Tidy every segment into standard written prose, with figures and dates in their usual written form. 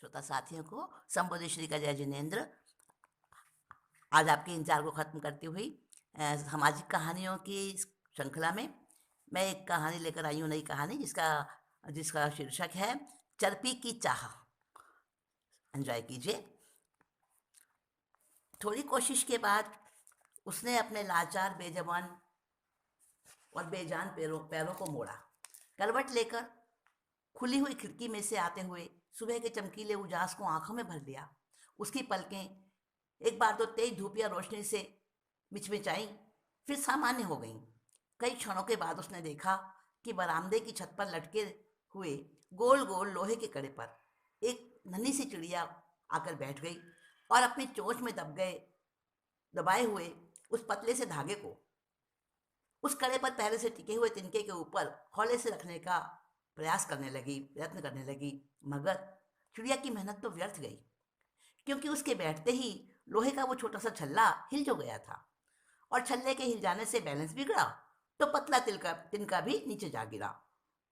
श्रोता साथियों को संबोधि श्री का जय जिनेन्द्र। आज आपके इंतजार को ख़त्म करती हुई सामाजिक कहानियों की श्रृंखला में मैं एक कहानी लेकर आई हूँ, नई कहानी जिसका जिसका शीर्षक है चरपी की चाह। एंजॉय कीजिए। थोड़ी कोशिश के बाद उसने अपने लाचार, बेजबान और बेजान पैरों को मोड़ा। करवट लेकर खुली हुई खिड़की में से आते हुए सुबह के चमकीले उजास को आंखों में भर लिया। उसकी पलकें एक बार तो तेज धूप या रोशनी से मिचमिचाई, फिर सामान्य हो गईं। कई क्षणों के बाद उसने देखा कि बरामदे की छत पर लटके हुए गोल गोल लोहे के कड़े पर एक नन्ही सी चिड़िया आकर बैठ गई और अपनी चोंच में दबाए हुए उस पतले से धागे को उस कड़े पर पहले से टिके हुए तिनके के ऊपर हौले से रखने का प्रयत्न करने लगी। मगर चिड़िया की मेहनत तो व्यर्थ गई, क्योंकि उसके बैठते ही लोहे का वो छोटा सा छल्ला हिल जो गया था और छल्ले के हिल जाने से बैलेंस बिगड़ा तो पतला तिनका भी नीचे जा गिरा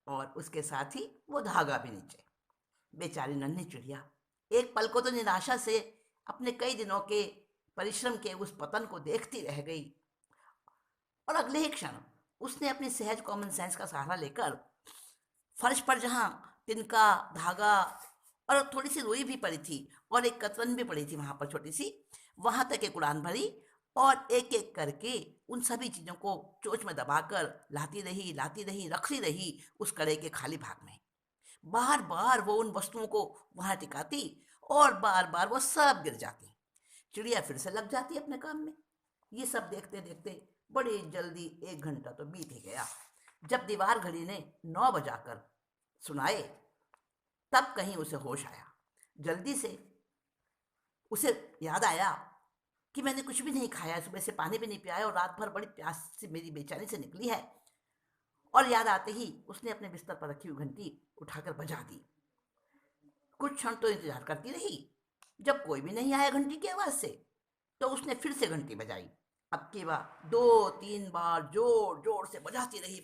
और उसके साथ ही वो धागा भी नीचे। बेचारी नन्ही चिड़िया एक पल को तो निराशा से अपने कई दिनों के परिश्रम के उस पतन को देखती रह गई और अगले ही क्षण उसने अपनी सहज कॉमन सेंस का सहारा लेकर फर्श पर जहाँ तिनका, धागा और थोड़ी सी रुई भी पड़ी थी और एक कतरन भी पड़ी थी वहां पर छोटी सी, वहां तक एक उड़ान भरी और एक एक करके उन सभी चीजों को चोंच में दबाकर लाती रही, रखती रही उस कड़े के खाली भाग में। बार बार वो उन वस्तुओं को वहां टिकाती और बार बार वो सब गिर जाती। चिड़िया फिर से लग जाती अपने काम में। ये सब देखते देखते बड़ी जल्दी 1 घंटा तो बीत ही गया। जब दीवार घड़ी ने 9 बजाकर सुनाए तब कहीं उसे होश आया। जल्दी से उसे याद आया कि मैंने कुछ भी नहीं खाया, सुबह से पानी भी नहीं पिया और रात भर बड़ी प्यास से मेरी बेचैनी से निकली है। और याद आते ही उसने अपने बिस्तर पर रखी हुई घंटी उठाकर बजा दी। कुछ क्षण तो इंतजार करती रही। जब कोई भी नहीं आया घंटी की आवाज से तो उसने फिर से घंटी बजाई। अब की बार 2-3 बार जोर जोर से बजाती रही।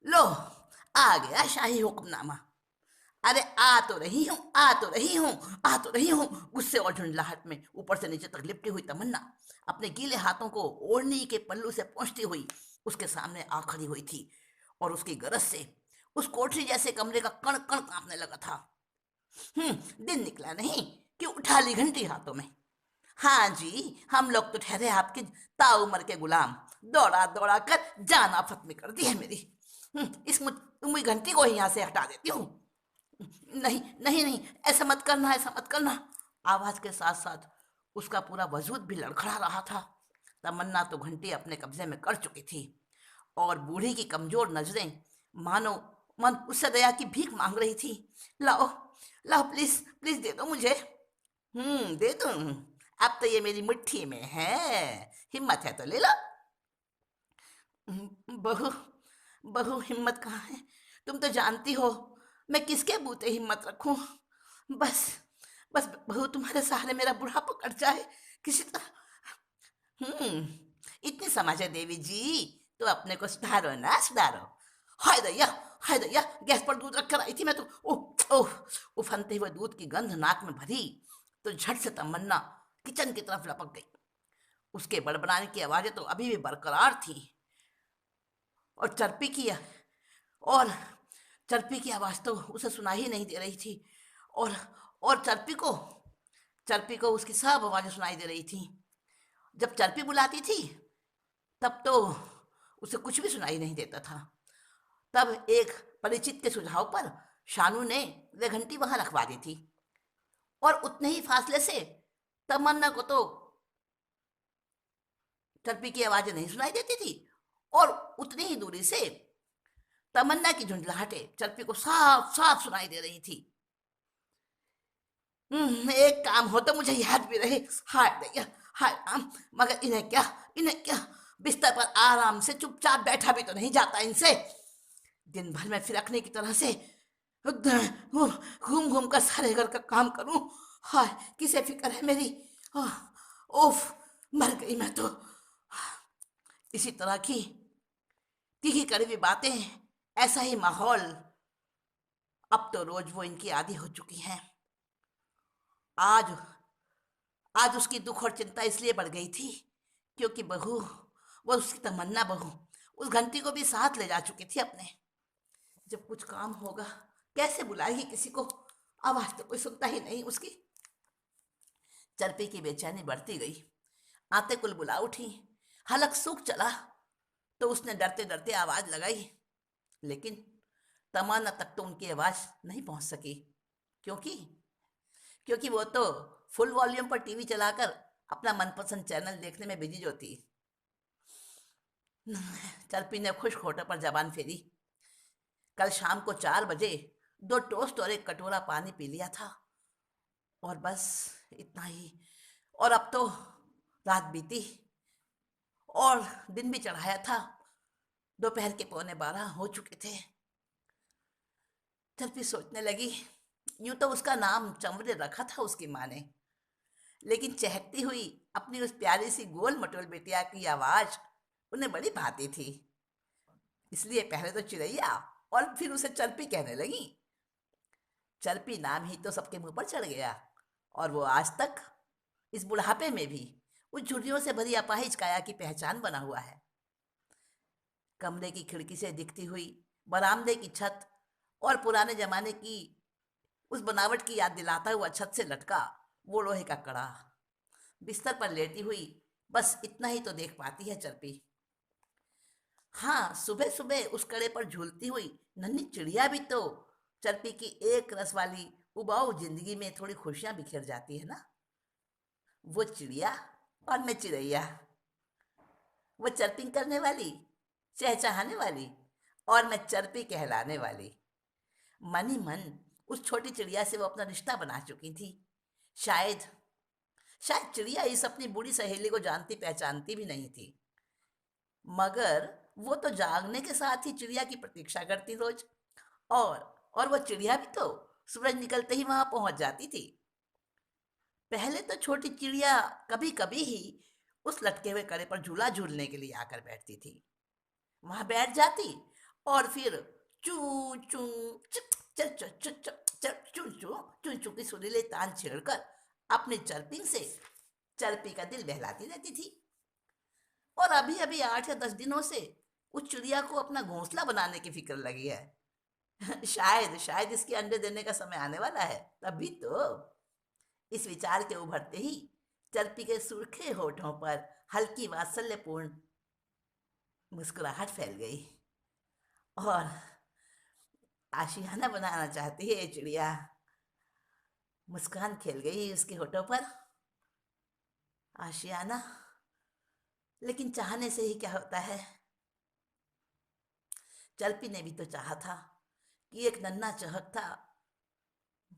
लो, आ गया शाही हुक्मनामा। अरे आ तो रही हूँ। गुस्से और झुंझलाहट में ऊपर से नीचे तक लिपटी हुई तमन्ना अपने गीले हाथों को ओढ़नी के पल्लू से पहुंचती हुई उसके सामने आ खड़ी हुई थी और उसकी गरज से उस कोठरी जैसे कमरे का कण कण कांपने लगा था। दिन निकला नहीं कि उठा ली घंटी हाथों में। हाँ जी, हम लोग तो ठहरे आपके ताउम्र के गुलाम। दौड़ा दौड़ा कर जान आफत में कर दी है मेरी। इस मुई घंटी को ही यहाँ से हटा देती हूँ। नहीं, ऐसा मत करना। आवाज के साथ साथ उसका पूरा वजूद भी लड़खड़ा रहा था। तमन्ना तो घंटी अपने कब्जे में कर चुकी थी और बूढ़ी की कमजोर नजरें मानो मन उससे दया की भीख मांग रही थी। लाओ लाओ, प्लीज प्लीज दे दो मुझे। दे दूं? अब तो ये मेरी मुट्ठी में है। हिम्मत है तो ले लो। बहू बहू, हिम्मत कहाँ है? तुम तो जानती हो मैं किसके बूते हिम्मत रखूं। बस बस बहू, तुम्हारे सहारे मेरा बुढ़ापा कट जाए किसी तरह। हम्म इतनी समझ है देवी जी, तो अपने को सुधारो ना, सुधारो। हाय दैया, गैस पर दूध रख कर आई थी मैं तो। ओह ओह, उफनते हुए दूध की गंध नाक में भरी तो झट से तमन्ना किचन की तरफ लपक गई। उसके बड़बड़ाने की आवाजें तो अभी भी बरकरार थी और और चर्पी की आवाज तो उसे सुनाई ही नहीं दे रही थी। और और चर्पी को उसकी सब आवाजें सुनाई दे रही थी। जब चर्पी बुलाती थी तब तो उसे कुछ भी सुनाई नहीं देता था। तब एक परिचित के सुझाव पर शानू ने वह घंटी वहां रखवा दी थी और उतने ही फासले से तमन्ना को तो चर्पी की आवाजें नहीं सुनाई देती थी और उतनी ही दूरी से तमन्ना की झुंझलाहटें चर्पी को साफ साफ सुनाई दे रही थी। एक काम हो तो मुझे याद भी रहे। हाय दैया, हाय राम, मगर इन्हें क्या बिस्तर पर आराम से चुपचाप बैठा भी तो नहीं जाता इनसे। दिन भर में फिरकने की तरह से घूम घूम कर सारे घर का काम करूं। हाय, किसे फिक्र है मेरी। ओफ, मर गई मैं तो। इसी तरह की तीखी कड़वी बातें, ऐसा ही माहौल अब तो रोज वो इनकी आदी हो चुकी हैं। आज आज उसकी दुख और चिंता इसलिए बढ़ गई थी क्योंकि बहू, वो उसकी तमन्ना बहू, उस घंटी को भी साथ ले जा चुकी थी अपने। जब कुछ काम होगा कैसे बुलाएगी किसी को, आवाज तो कोई सुनता ही नहीं उसकी। चरपी की बेचैनी बढ़ती गई। आते कुल बुला उठी। हलक सूख चला तो उसने डरते डरते आवाज लगाई, लेकिन तमन्ना तक तो उनकी आवाज नहीं पहुंच सकी। क्योंकि क्योंकि वो तो फुल वॉल्यूम पर टीवी चलाकर अपना मनपसंद चैनल देखने में बिजी जो थी। चरपी ने खुश होठों पर जबान फेरी। कल शाम को 4 बजे 2 टोस्ट और एक कटोरा पानी पी लिया था, और बस इतना ही। और अब तो रात बीती और दिन भी चढ़ाया था। दोपहर के 11:15 हो चुके थे। चरपी सोचने लगी, यूं तो उसका नाम चंवरे रखा था उसकी माँ ने, लेकिन चहकती हुई अपनी उस प्यारी सी गोल मटोल बेटिया की आवाज उन्हें बड़ी भाती थी। इसलिए पहले तो चिड़ैया और फिर उसे चरपी कहने लगी। चरपी नाम ही तो सबके मुंह पर चढ़ गया, और वो आज तक इस बुढ़ापे में भी उस झुर्रियों से भरी अपाहिज काया की पहचान बना हुआ है। कमरे की खिड़की से दिखती हुई बरामदे की छत और पुराने जमाने की उस बनावट की याद दिलाता हुआ छत से लटका वो लोहे का कड़ा, बिस्तर पर लेटी हुई, बस इतना ही तो देख पाती है चरपी। हाँ, सुबह सुबह उस कड़े पर झूलती हुई नन्ही चिड़िया भी तो चरपी की एक रस वाली उबाऊ जिंदगी में थोड़ी खुशियां बिखेर जाती है ना। वो चिड़िया और मैं चिड़ैया, वो चरपिंग करने वाली, चहचहाने वाली, और मैं चरपी कहलाने वाली। मन ही मन उस छोटी चिड़िया से वो अपना रिश्ता बना चुकी थी। शायद शायद चिड़िया इस अपनी बूढ़ी सहेली को जानती पहचानती भी नहीं थी, मगर वो तो जागने के साथ ही चिड़िया की प्रतीक्षा करती रोज। और वो चिड़िया भी तो सूरज निकलते ही वहां पहुंच जाती थी। पहले तो छोटी चिड़िया कभी कभी ही उस लटके हुए कड़े पर झूला झूलने के लिए आकर बैठती थी। वहां बैठ जाती और फिर चू चू चुप चल चल चल चल चू चू चू चू की सुरीले तान छेड़कर अपनी चरपिंग से चरपी का दिल बहलाती रहती थी। और अभी अभी 8 या 10 दिनों से उस चिड़िया को अपना घोंसला बनाने की फिक्र लगी है। शायद शायद इसके अंडे देने का समय आने वाला है, तभी तो। इस विचार के उभरते ही चरपी के सूखे होठों पर हल्की वात्सल्यपूर्ण मुस्कुराहट फैल गई, और आशियाना बनाना चाहती है ये चिड़िया। मुस्कान खेल गई उसके होठों पर। आशियाना, लेकिन चाहने से ही क्या होता है। चरपी ने भी तो चाहा था कि एक नन्हा चहकता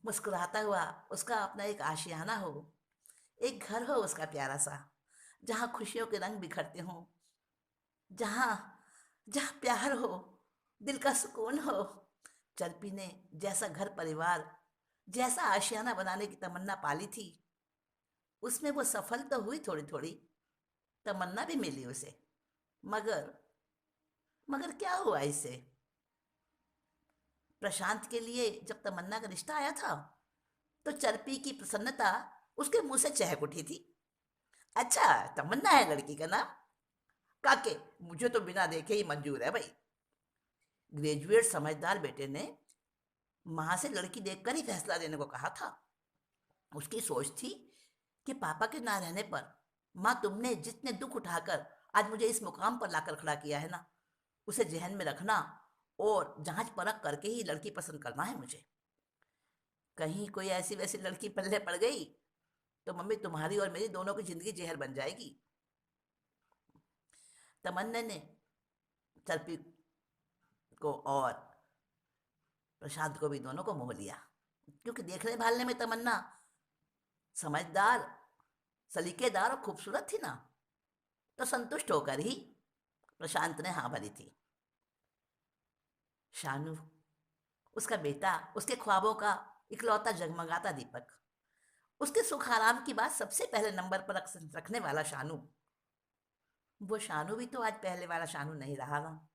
मुस्कुराता हुआ उसका अपना एक आशियाना हो, एक घर हो उसका प्यारा सा, जहाँ खुशियों के रंग बिखरते हों, जहाँ जहाँ प्यार हो, दिल का सुकून हो। चरपी ने जैसा घर परिवार, जैसा आशियाना बनाने की तमन्ना पाली थी, उसमें वो सफल तो हुई थोड़ी थोड़ी, तमन्ना भी मिली उसे। मगर मगर क्या हुआ इससे। प्रशांत के लिए जब तमन्ना का रिश्ता आया था तो चरपी की प्रसन्नता उसके मुंह से चहक उठी थी। अच्छा, तमन्ना है लड़की का नाम? काके, मुझे तो बिना देखे ही मंजूर है भाई। ग्रेजुएट समझदार बेटे ने माँ से लड़की देखकर ही फैसला देने को कहा था। उसकी सोच थी कि पापा के ना रहने पर माँ तुमने जितने दुख उठाकर आज मुझे इस मुकाम पर लाकर खड़ा किया है ना, उसे जहन में रखना और जांच परख करके ही लड़की पसंद करना है मुझे। कहीं कोई ऐसी वैसी लड़की पल्ले पड़ गई तो मम्मी तुम्हारी और मेरी दोनों की जिंदगी जहर बन जाएगी। तमन्ना ने चरपी को और प्रशांत को भी, दोनों को मोह लिया, क्योंकि देखने भालने में तमन्ना समझदार, सलीकेदार और खूबसूरत थी ना। तो संतुष्ट होकर ही प्रशांत ने हाँ भरी थी। शानू, उसका बेटा, उसके ख्वाबों का इकलौता जगमगाता दीपक, उसके सुख आराम की बात सबसे पहले नंबर पर रखने वाला शानू, वो शानू भी तो आज पहले वाला शानू नहीं रहा ना।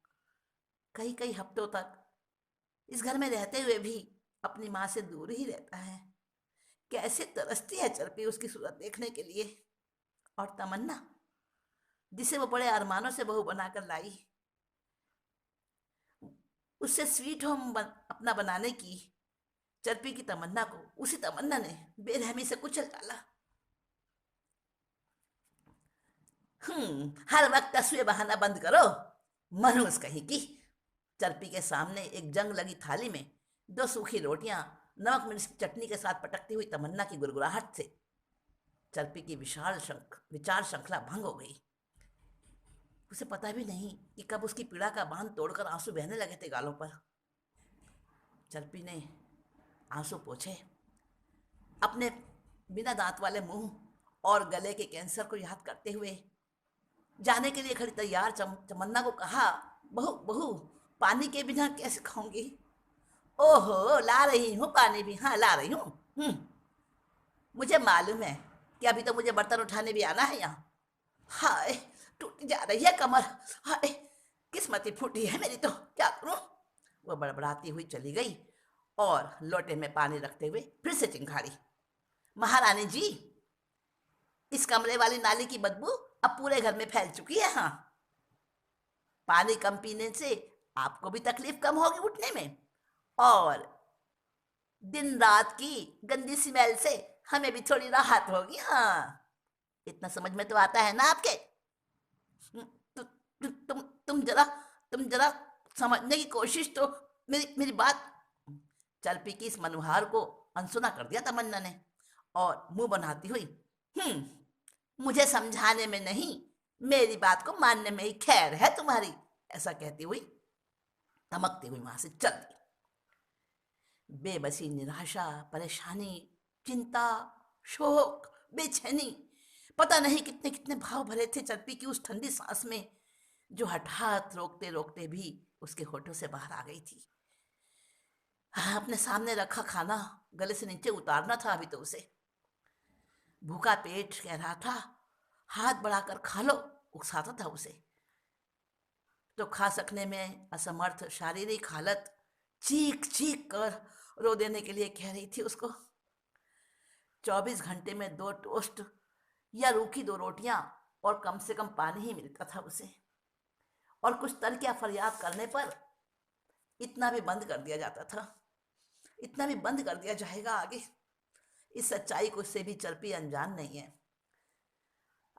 कई कई हफ्तों तक इस घर में रहते हुए भी अपनी माँ से दूर ही रहता है। कैसे तरसती है चरपी उसकी सूरत देखने के लिए। और तमन्ना, जिसे वो बड़े अरमानों से बहू बनाकर लाई, उससे स्वीट होम अपना बनाने की चरपी की तमन्ना को उसी तमन्ना ने बेरहमी से कुचल डाला। हर वक्त तस्वीर बहाना बंद करो, मनहूस कहीं की। चरपी के सामने एक जंग लगी थाली में दो सूखी रोटियां नमक मिर्च की चटनी के साथ पटकती हुई तमन्ना की गुड़गुड़ाहट से चरपी की विचार श्रृंखला भंग हो गई। उसे पता भी नहीं कि कब उसकी पीड़ा का बांध तोड़कर आंसू बहने लगे थे गालों पर। चरपी ने आंसू पोंछे, अपने बिना दांत वाले मुंह और गले के कैंसर को याद करते हुए जाने के लिए खड़ी तैयार तमन्ना को कहा, बहू बहू, पानी के बिना कैसे खाऊंगी? ओहो, ला रही हूँ पानी भी, हाँ ला रही हूँ। मुझे मालूम है कि अभी तो मुझे बर्तन उठाने भी आना है यहाँ। हाय, टूटी जा रही है कमर। हाय, किस्मत फूटी है मेरी, तो क्या करूं? वह बड़बड़ाती हुई चली गई और लोटे में पानी रखते हुए फिर से चिंघाड़ी, महारानी जी, इस कमरे वाली नाली की बदबू अब पूरे घर में फैल चुकी है। हाँ, पानी कम पीने से आपको भी तकलीफ कम होगी उठने में, और दिन रात की गंदी स्मेल से हमें भी थोड़ी राहत होगी। हाँ, इतना समझ में तो आता है ना आपके? तु, तु, तुम जरा तुम जरा समझने की कोशिश तो, मेरी मेरी बात। चरपी की इस मनुहार को अनसुना कर दिया तमन्ना ने और मुंह बनाती हुई, मुझे समझाने में नहीं, मेरी बात को मानने में ही खैर है तुम्हारी, ऐसा कहती हुई धमकती हुई वहां से चल दी। बेबसी, निराशा, परेशानी, चिंता, शोक, बेचैनी, पता नहीं कितने कितने भाव भरे थे चरपी की उस ठंडी सांस में, जो हठात रोकते रोकते भी उसके होठों से बाहर आ गई थी। अपने सामने रखा खाना गले से नीचे उतारना था अभी तो उसे। भूखा पेट कह रहा था, हाथ बढ़ाकर खा लो, उकसाता था उसे। तो खा सकने में असमर्थ शारीरिक हालत चीख चीख कर रो देने के लिए कह रही थी उसको। 24 घंटे में 2 टोस्ट या रूखी 2 रोटियां और कम से कम पानी ही मिलता था उसे। और कुछ तर्क या फरियाद करने पर इतना भी बंद कर दिया जाता था, इतना भी बंद कर दिया जाएगा आगे। इस सच्चाई को से भी चरपी अनजान नहीं है।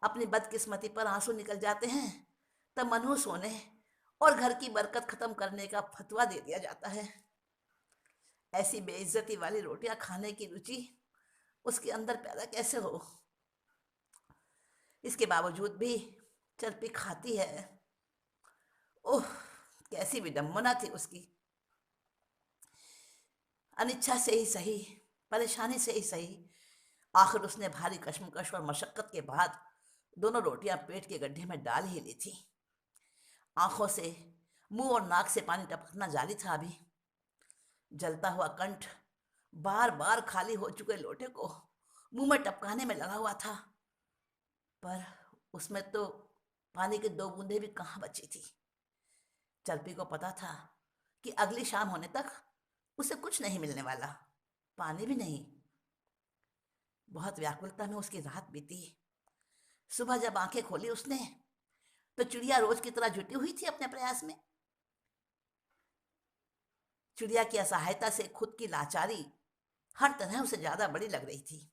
अपनी बदकिस्मती पर आंसू निकल जाते हैं तब मनहूस होने और घर की बरकत खत्म करने का फतवा दे दिया जाता है। ऐसी बेइज्जती वाली रोटियां खाने की रुचि उसके अंदर पैदा कैसे हो? इसके बावजूद भी चरपी खाती है। ओह, कैसी विडंबना थी उसकी। अनिच्छा से ही सही, परेशानी से ही सही, आखिर उसने भारी कश्मकश और मशक्कत के बाद दोनों रोटियां पेट के गड्ढे में डाल ही ली थी। आंखों से, मुंह और नाक से पानी टपकना जारी था अभी। जलता हुआ कंठ बार बार खाली हो चुके लोटे को मुंह में टपकाने में लगा हुआ था, पर उसमें तो पानी की 2 बूंदें भी कहाँ बची थी। चरपी को पता था कि अगली शाम होने तक उसे कुछ नहीं मिलने वाला, पानी भी नहीं। बहुत व्याकुलता में उसकी रात बीती। सुबह जब आंखें खोली उसने, तो चिड़िया रोज की तरह जुटी हुई थी अपने प्रयास में। चिड़िया की असहायता से खुद की लाचारी हर तरह उसे ज्यादा बड़ी लग रही थी।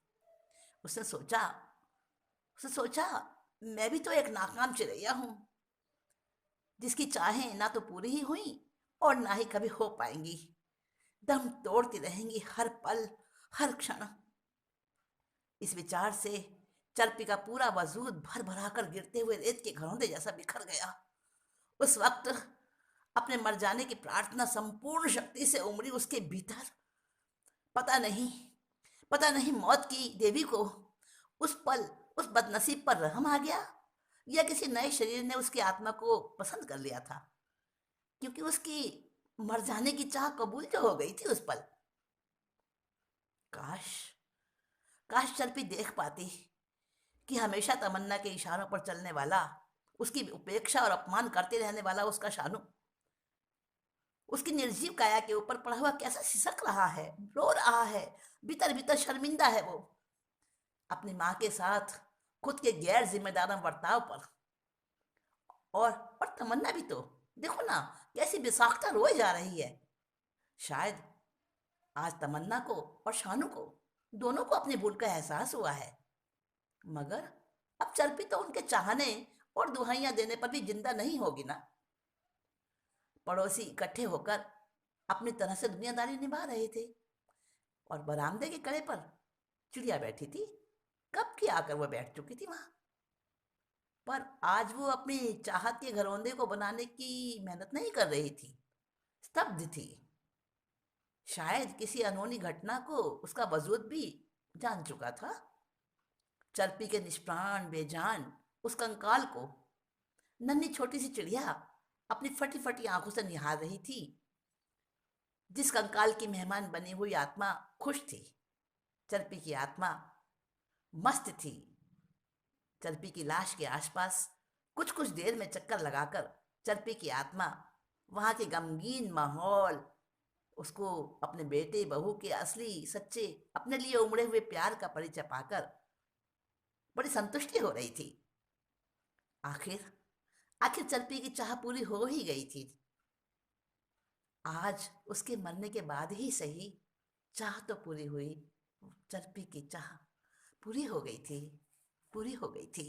उसने सोचा उसने सोचा, मैं भी तो एक नाकाम चिड़ैया हूं, जिसकी चाहें ना तो पूरी ही हुई और ना ही कभी हो पाएंगी, दम तोड़ती रहेंगी हर पल हर क्षण। इस विचार से चरपी का पूरा वजूद भर भरा कर गिरते हुए रेत के घरौंदे जैसा बिखर गया। उस वक्त अपने मर जाने की प्रार्थना संपूर्ण शक्ति से उमड़ी उसके भीतर। पता नहीं पता नहीं मौत की देवी को उस पल उस बदनसीब पर रहम आ गया, या किसी नए शरीर ने उसकी आत्मा को पसंद कर लिया था, क्योंकि उसकी मर जाने की चाह कबूल जो हो गई थी उस पल। काश काश चरपी देख पाती कि हमेशा तमन्ना के इशारों पर चलने वाला, उसकी उपेक्षा और अपमान करते रहने वाला उसका शानू उसकी निर्जीव काया के ऊपर पड़ा हुआ कैसा सिसक रहा है, रो रहा है, भीतर भीतर शर्मिंदा है वो अपनी माँ के साथ खुद के गैर जिम्मेदार बर्ताव पर। और तमन्ना भी तो देखो ना, कैसी बेसाख्ता रोए जा रही है। शायद आज तमन्ना को और शानू को दोनों को अपनी भूल का एहसास हुआ है, मगर अब चरपी तो उनके चाहने और दुहाइयां देने पर भी जिंदा नहीं होगी ना। पड़ोसी इकट्ठे होकर अपनी तरह से दुनियादारी निभा रहे थे और बरामदे के कड़े पर चिड़िया बैठी थी। कब की आकर वह बैठ चुकी थी वहां, पर आज वो अपनी चाहत के घरौंदे को बनाने की मेहनत नहीं कर रही थी, स्तब्ध थी। शायद किसी अनहोनी घटना को उसका वजूद भी जान चुका था। चरपी के निष्प्राण बेजान उस कंकाल को नन्ही छोटी सी चिड़िया अपनी फटी फटी आंखों से निहार रही थी। जिस कंकाल की मेहमान बनी हुई आत्मा खुश थी, चरपी की आत्मा मस्त थी। चरपी की लाश के आसपास कुछ कुछ देर में चक्कर लगाकर चरपी की आत्मा वहां के गमगीन माहौल, उसको अपने बेटे बहू के असली सच्चे अपने लिए उमड़े हुए प्यार का परिचय पाकर बड़ी संतुष्टि हो रही थी। आखिर आखिर चरपी की चाह पूरी हो ही गई थी। आज उसके मरने के बाद ही सही, चाह तो पूरी हुई। चरपी की चाह पूरी हो गई थी, पूरी हो गई थी,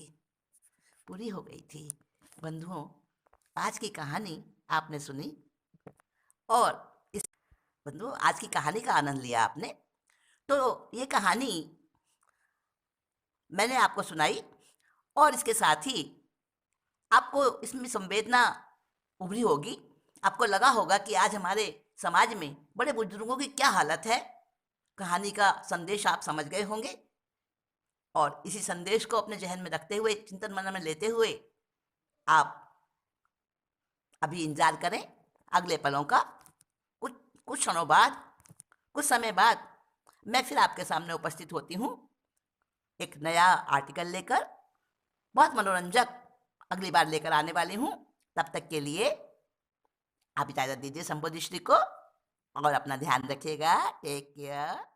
पूरी हो गई थी। बंधुओं, आज की कहानी आपने सुनी और इस बंधुओं आज की कहानी का आनंद लिया आपने। तो ये कहानी मैंने आपको सुनाई और इसके साथ ही आपको इसमें संवेदना उभरी होगी। आपको लगा होगा कि आज हमारे समाज में बड़े बुजुर्गों की क्या हालत है। कहानी का संदेश आप समझ गए होंगे और इसी संदेश को अपने जहन में रखते हुए, चिंतन मनन में लेते हुए आप अभी इंतजार करें अगले पलों का। कुछ कुछ क्षणों बाद, कुछ समय बाद मैं फिर आपके सामने उपस्थित होती हूँ एक नया आर्टिकल लेकर। बहुत मनोरंजक अगली बार लेकर आने वाली हूँ। तब तक के लिए आप इजाज़त दीजिए संबोधि श्री को और अपना ध्यान रखिएगा। Take care.